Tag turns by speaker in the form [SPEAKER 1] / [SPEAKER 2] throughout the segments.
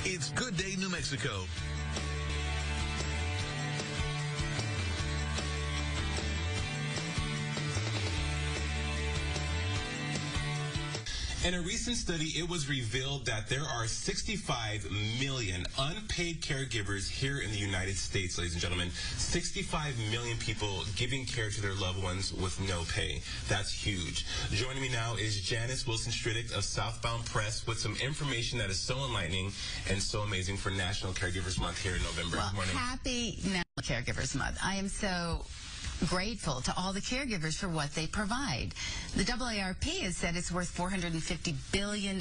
[SPEAKER 1] It's Good Day, New Mexico.
[SPEAKER 2] In a recent study, it was revealed that there are 65 million unpaid caregivers here in the United States, ladies and gentlemen. 65 million people giving care to their loved ones with no pay. That's huge. Joining me now is Janice Stridick of Southbound Press with some information that is so enlightening and so amazing for National Caregivers Month here in November.
[SPEAKER 3] Well,
[SPEAKER 2] Good morning.
[SPEAKER 3] happy National Caregivers Month. I am so grateful to all the caregivers for what they provide. The AARP has said it's worth $450 billion.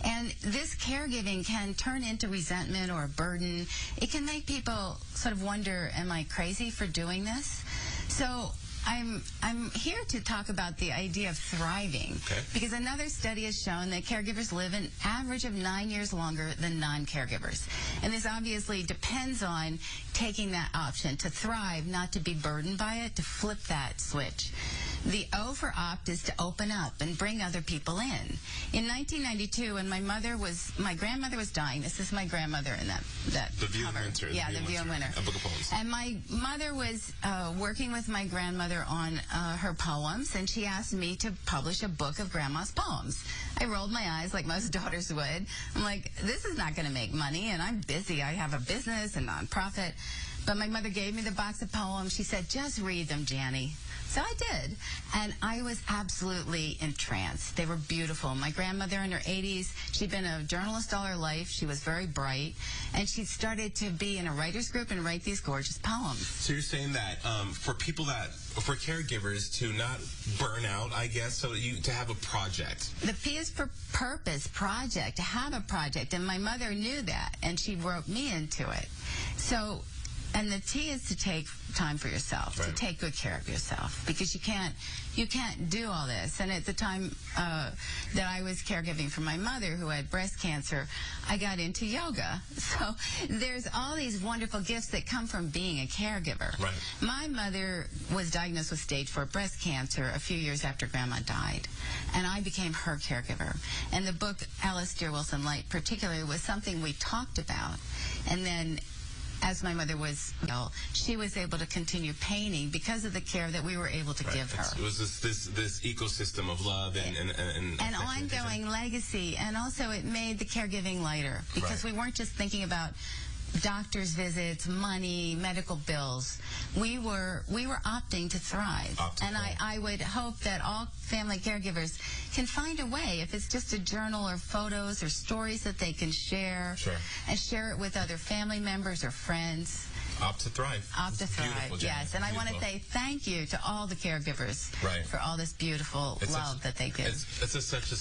[SPEAKER 3] And this caregiving can turn into resentment or a burden. It can make people sort of wonder, am I crazy for doing this? So I'm here to talk about the idea of thriving, because another study has shown that caregivers live an average of 9 years longer than non-caregivers. And this obviously depends on taking that option to thrive, not to be burdened by it, to flip that switch. The O for opt is to open up and bring other people in. In 1992, when my grandmother was dying, this is my grandmother in that
[SPEAKER 2] The View
[SPEAKER 3] cover.
[SPEAKER 2] and Winter.
[SPEAKER 3] Yeah, The View and Winter.
[SPEAKER 2] A book of poems.
[SPEAKER 3] And my mother was working with my grandmother on her poems, and she asked me to publish a book of Grandma's poems. I rolled my eyes like most daughters would. I'm like, this is not going to make money, and I'm busy. I have a business, a nonprofit. But my mother gave me the box of poems. She said, just read them, Janny. So I did, and I was absolutely entranced. They were beautiful. My grandmother in her 80s, she'd been a journalist all her life. She was very bright, and she started to be in a writer's group and write these gorgeous poems.
[SPEAKER 2] So you're saying that for caregivers to not burn out, I guess, so to have a project.
[SPEAKER 3] The P is for purpose, project, to have a project, and my mother knew that, and she wrote me into it. So. And the T is to take time for yourself, to take good care of yourself, because you can't do all this. And at the time that I was caregiving for my mother, who had breast cancer, I got into yoga. So there's all these wonderful gifts that come from being a caregiver.
[SPEAKER 2] Right.
[SPEAKER 3] My mother was diagnosed with stage 4 breast cancer a few years after Grandma died, and I became her caregiver. And the book, Alice Dear Wilson Light, particularly, was something we talked about. And then, as my mother was ill, she was able to continue painting because of the care that we were able to give her.
[SPEAKER 2] It was this ecosystem of love and
[SPEAKER 3] ongoing legacy, and also it made the caregiving lighter, because we weren't just thinking about doctor's visits, money, medical bills. We were opting to thrive. I would hope that all family caregivers can find a way, if it's just a journal or photos or stories that they can share, and share it with other family members or friends.
[SPEAKER 2] Opt to thrive.
[SPEAKER 3] Opt to thrive, yes. And I want to say thank you to all the caregivers for all this beautiful love that they give.
[SPEAKER 2] It's such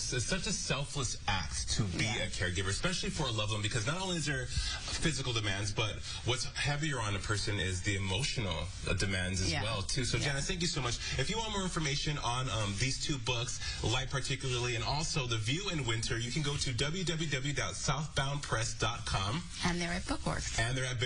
[SPEAKER 2] a selfless act to be a caregiver, especially for a loved one, because not only is there physical demands, but what's heavier on a person is the emotional demands as well, too. So, Janice, thank you so much. If you want more information on these two books, Light particularly, and also The View in Winter, you can go to www.southboundpress.com.
[SPEAKER 3] And they're at Bookworks.
[SPEAKER 2] And they're at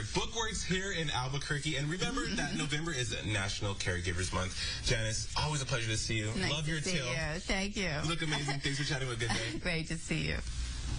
[SPEAKER 2] Bookworks here in Albuquerque. And remember that November is National Caregivers Month. Janice, always a pleasure to see you.
[SPEAKER 3] Nice
[SPEAKER 2] Love your
[SPEAKER 3] to see
[SPEAKER 2] tail.
[SPEAKER 3] you. Thank you.
[SPEAKER 2] You look amazing. Thanks for chatting with Good Day.
[SPEAKER 3] Great to see you.